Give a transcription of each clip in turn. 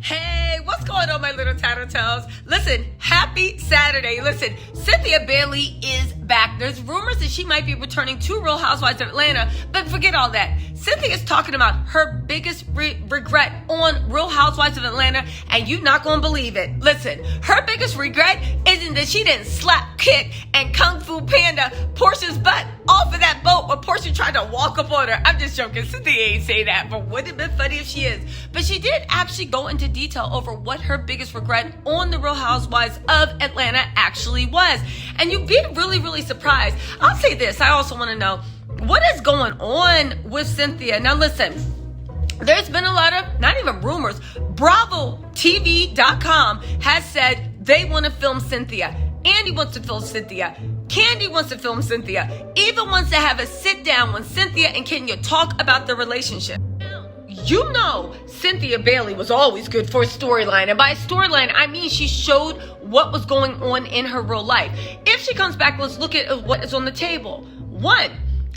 Hey, what's going on, my little Tattle Tells? Listen, happy Saturday. Listen, Cynthia Bailey is back. There's rumors that she might be returning to Real Housewives of Atlanta, but forget all that. Cynthia is talking about her biggest regret on Real Housewives of Atlanta, and you're not going to believe it. Listen, her biggest regret isn't that she didn't slap, kick, and Kung Fu Panda Portia's butt off of that boat when Portia tried to walk up on her. I'm just joking. Cynthia ain't say that, but wouldn't it have been funny if she is? But she did actually go into detail over what her biggest regret on the Real Housewives of Atlanta actually was. And you'd be really, really surprised. I'll say this. I also want to know, what is going on with Cynthia? Now listen, there's been a lot of, not even rumors, BravoTV.com has said they want to film Cynthia. Andy wants to film Cynthia. Candy wants to film Cynthia. Even wants to have a sit down when Cynthia and Kenya talk about the relationship. You know, Cynthia Bailey was always good for a storyline. And by storyline, I mean she showed what was going on in her real life. If she comes back, let's look at what is on the table. 1,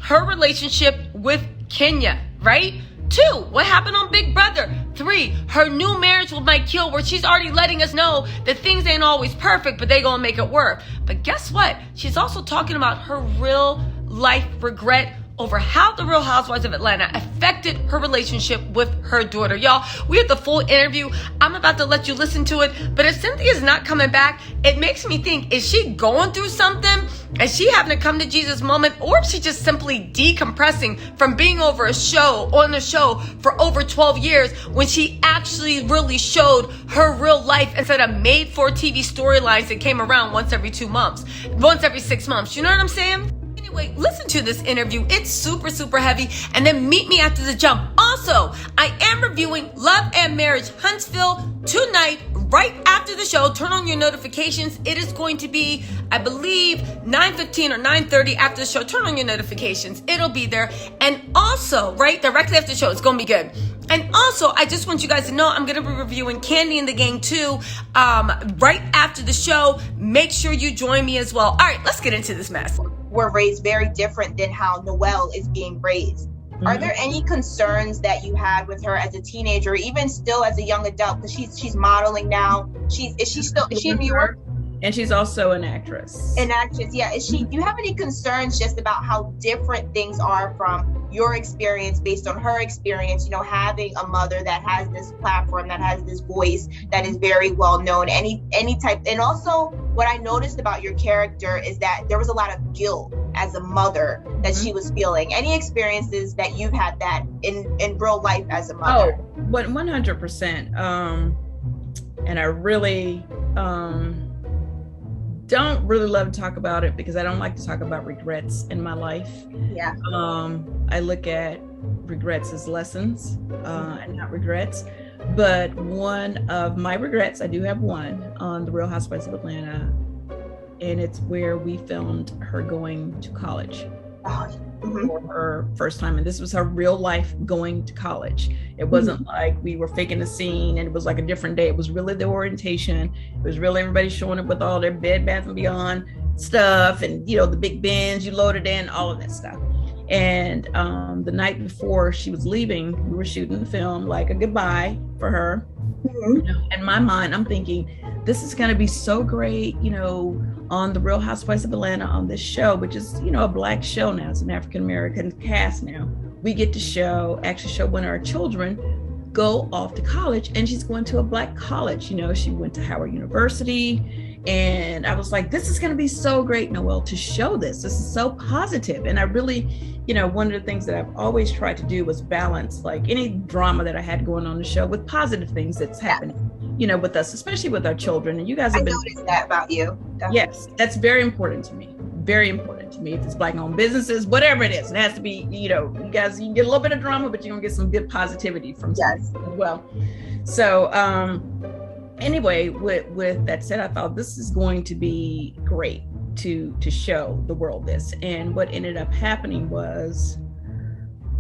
her relationship with Kenya, right? 2, what happened on Big Brother? 3, her new marriage with Mike Hill, where she's already letting us know that things ain't always perfect, but they gonna make it work. But guess what? She's also talking about her real life regret over how the Real Housewives of Atlanta affected her relationship with her daughter. Y'all, we have the full interview. I'm about to let you listen to it. But if Cynthia's not coming back, it makes me think, is she going through something? Is she having a come to Jesus moment? Or is she just simply decompressing from being on the show for over 12 years when she actually really showed her real life instead of made for TV storylines that came around once every 6 months. You know what I'm saying? Anyway, listen to this interview. It's super, super heavy. And then meet me after the jump. Also, I am reviewing Love and Marriage Huntsville tonight, right after the show. Turn on your notifications. It is going to be, I believe, 9:15 or 9:30 after the show. Turn on your notifications. It'll be there. And also, right, directly after the show, it's going to be good. And also, I just want you guys to know I'm going to be reviewing Candy and the Gang too, right after the show. Make sure you join me as well. All right, let's get into this mess. Were raised very different than how Noel is being raised. Mm-hmm. Are there any concerns that you had with her as a teenager, even still as a young adult? Because she's modeling now. Is she in New York? And she's also an actress. An actress, yeah. Do you have any concerns just about how different things are from your experience based on her experience, you know, having a mother that has this platform, that has this voice, that is very well known, any type? And also what I noticed about your character is that there was a lot of guilt as a mother that she was feeling. Any experiences that you've had that in real life as a mother? Oh, 100%. And I really don't really love to talk about it because I don't like to talk about regrets in my life. Yeah. I look at regrets as lessons and not regrets. But one of my regrets, I do have one on the Real Housewives of Atlanta, and it's where we filmed her going to college. For her first time, and this was her real life going to college. It wasn't like we were faking a scene and it was like a different day. It was really the orientation. It was really everybody showing up with all their Bed Bath & Beyond stuff, and you know, the big bins you loaded in, all of that stuff. And the night before she was leaving, we were shooting the film, like a goodbye for her. You know, in my mind, I'm thinking, this is going to be so great, you know, on the Real Housewives of Atlanta, on this show, which is, you know, a Black show now. It's an African-American cast now. We get to actually show one of our children go off to college, and she's going to a Black college. You know, she went to Howard University. And I was like, this is going to be so great, Noel, to show this. This is so positive. And I really, you know, one of the things that I've always tried to do was balance like any drama that I had going on the show with positive things that's happening, you know, with us, especially with our children. And you guys have been noticed that about you. Definitely. Yes, that's very important to me. Very important to me. If it's Black-owned businesses, whatever it is, it has to be, you know, you guys, you can get a little bit of drama, but you're going to get some good positivity from as well. So, anyway, with that said, I thought this is going to be great to show the world this. And what ended up happening was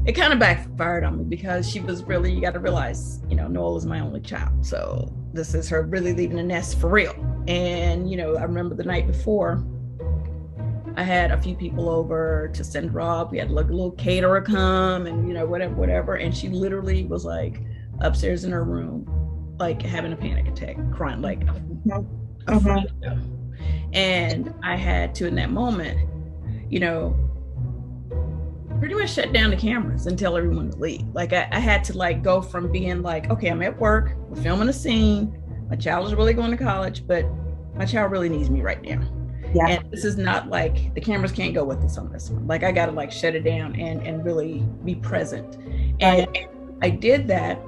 it kind of backfired on me because she was really, you got to realize, you know, Noel is my only child. So this is her really leaving the nest for real. And, you know, I remember the night before, I had a few people over to send her off. We had like a little caterer come and, you know, whatever. And she literally was like upstairs in her room like having a panic attack, crying like a Mm-hmm. freak. And I had to, in that moment, you know, pretty much shut down the cameras and tell everyone to leave. Like I had to like go from being like, okay, I'm at work, we're filming a scene, my child is really going to college, but my child really needs me right now. Yeah. And this is not like the cameras can't go with us on this one. Like I gotta like shut it down and really be present. And I did that,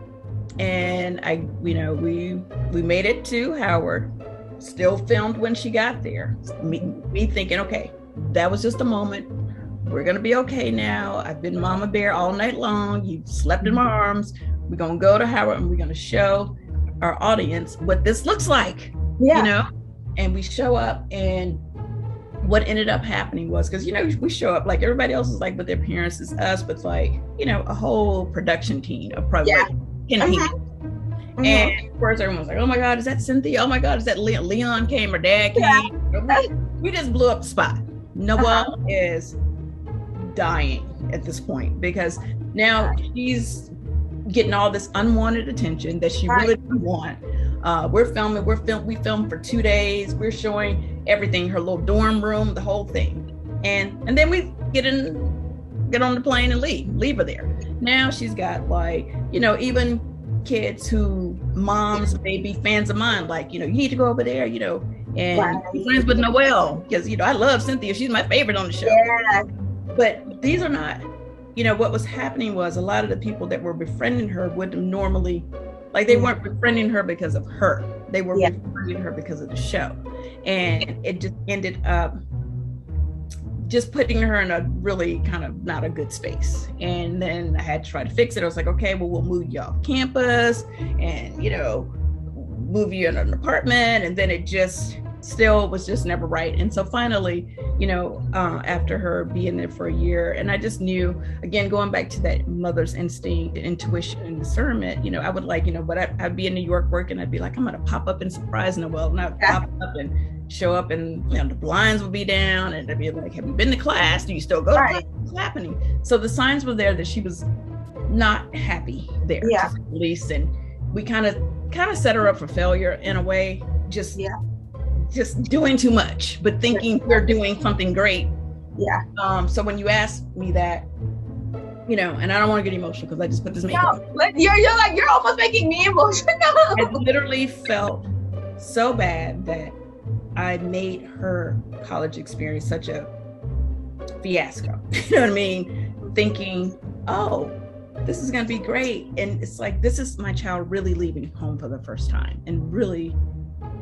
and I, you know, we made it to Howard, still filmed when she got there. Me thinking, okay, that was just a moment. We're gonna be okay now. I've been mama bear all night long. You've slept in my arms. We're gonna go to Howard and we're gonna show our audience what this looks like. Yeah. You know? And we show up, and what ended up happening was, because, you know, we show up like everybody else is like with their parents, is us with like, you know, a whole production team of probably like 10 people. And of course everyone was like, oh my God, is that Cynthia? Oh my God, is that Leon came or dad came? We just blew up the spot. Noel is dying at this point because now she's getting all this unwanted attention that she really didn't want. We filmed for 2 days. We're showing everything, her little dorm room, the whole thing. And then we get on the plane and leave her there. Now she's got like, you know, even kids who moms may be fans of mine, like, you know, you need to go over there, you know, and be friends with Noel, because, you know, I love Cynthia. She's my favorite on the show. Yeah. But these are not, you know, what was happening was a lot of the people that were befriending her would normally, like, they weren't befriending her because of her. They were befriending her because of the show. And it just ended up just putting her in a really kind of not a good space. And then I had to try to fix it. I was like, okay, well, we'll move you off campus and, you know, move you in an apartment. And then it just still was just never right. And so finally, you know, after her being there for a year, and I just knew, again, going back to that mother's instinct, intuition, and discernment, you know, I would like, you know, but I'd be in New York working, I'd be like, I'm going to pop up and surprise Noel. And I'd pop up and show up, and, you know, the blinds would be down, and I'd be like, have you been to class? Do you still go to class? What's happening? So the signs were there that she was not happy there, to say the least. And we kind of set her up for failure in a way, just doing too much, but thinking we're doing something great. Yeah. So when you ask me that, you know, and I don't want to get emotional because I just put this makeup. No, you're almost making me emotional. I literally felt so bad that I made her college experience such a fiasco. You know what I mean? Thinking, oh, this is going to be great. And it's like, this is my child really leaving home for the first time and really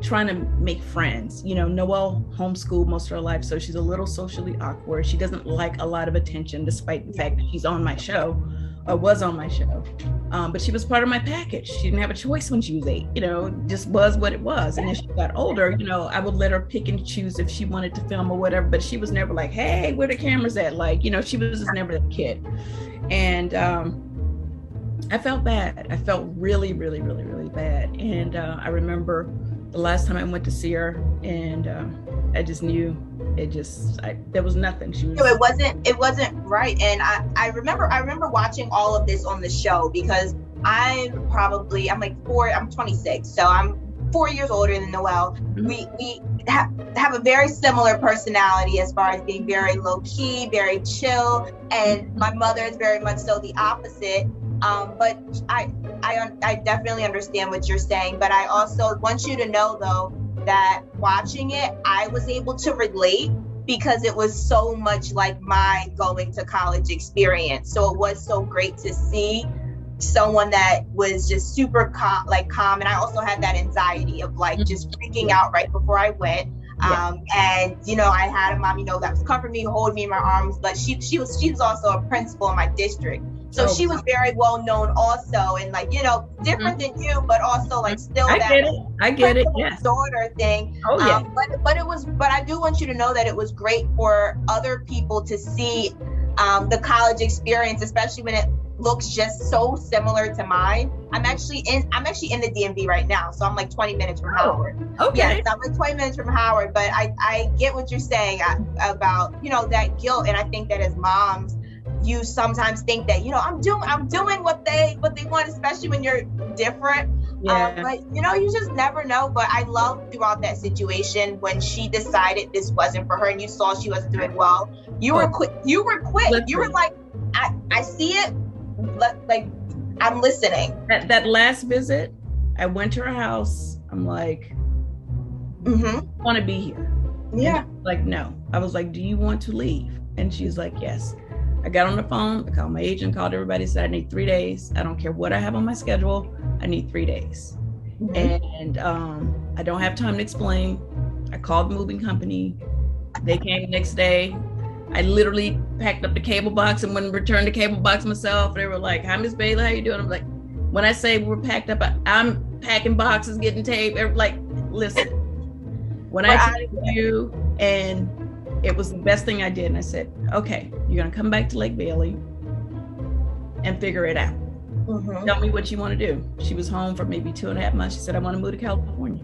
trying to make friends. You know, Noel homeschooled most of her life, so she's a little socially awkward. She doesn't like a lot of attention, despite the fact that she's on my show, or was on my show. But she was part of my package. She didn't have a choice when she was 8, you know, just was what it was. And as she got older, you know, I would let her pick and choose if she wanted to film or whatever, but she was never like, hey, where the cameras at? Like, you know, she was just never that kid. And I felt bad. I felt really, really, really, really bad. And I remember the last time I went to see her, and I just knew there was nothing. She was. No, it wasn't right. And I remember watching all of this on the show because I'm 26, so I'm 4 years older than Noel. We have a very similar personality as far as being very low key, very chill, and my mother is very much so the opposite. But I definitely understand what you're saying, but I also want you to know though that watching it, I was able to relate because it was so much like my going to college experience. So it was so great to see someone that was just super calm. And I also had that anxiety of like just freaking out right before I went. And you know, I had a mom, you know, that was comforting me, holding me in my arms, but she was also a principal in my district. So she was very well known also, and like, you know, different than you, but also like still I get it. Yes. Daughter thing. Oh yeah. But I do want you to know that it was great for other people to see the college experience, especially when it looks just so similar to mine. I'm actually in the DMV right now, so I'm like 20 minutes from Howard. Okay. Yes, I'm like 20 minutes from Howard, but I get what you're saying about, you know, that guilt, and I think that as moms, you sometimes think that, you know, I'm doing what they want, especially when you're different. Yeah. But you just never know. But I love throughout that situation when she decided this wasn't for her and you saw she wasn't doing well. You were quick. You were like, I see it. Like, I'm listening. That last visit, I went to her house. I'm like, I want to be here. Yeah. Like, no. I was like, do you want to leave? And she's like, yes. I got on the phone, I called my agent, called everybody, said I need 3 days. I don't care what I have on my schedule, I need 3 days. And I don't have time to explain. I called the moving company. They came the next day. I literally packed up the cable box and went and returned the cable box myself. They were like, hi, Miss Bailey, how you doing? I'm like, when I say we're packed up, I'm packing boxes, getting tape. They're like, listen, when I tell you, and it was the best thing I did. And I said, okay, you're going to come back to Lake Bailey and figure it out. Tell me what you want to do. She was home for maybe 2.5 months. She said, I want to move to California.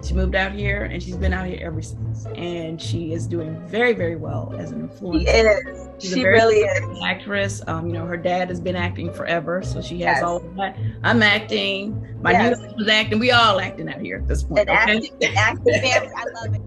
She moved out here and she's been out here ever since. And she is doing very, very well as an influencer. She really is. Actress. Her dad has been acting forever. So she has all of that. I'm acting. My new husband's acting. We all acting out here at this point. An acting family. I love it.